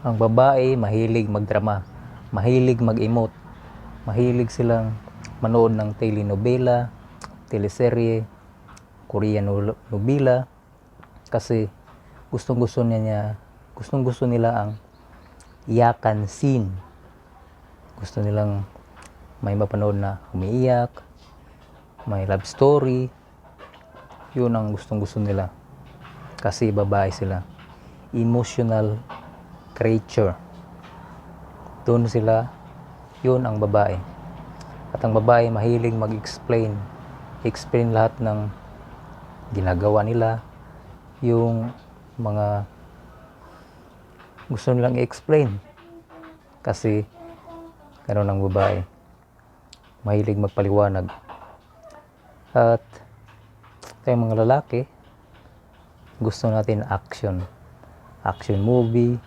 Ang babae mahilig magdrama, mahilig mag-emote, mahilig silang manood ng telenovela, teleserye, Korean novela, kasi gustong-gusto nila ang iyakan scene. Gusto nilang may mapanood na umiiyak, may love story. Yun ang gustong-gusto nila. Kasi babae sila. Emotional creature. Doon sila, yun ang babae. At ang babae mahilig mag-explain. Explain lahat ng ginagawa nila. Yung mga gusto nilang i-explain. Kasi ganoon ang babae. Mahilig magpaliwanag. At tayong mga lalaki, gusto natin action. Action movie,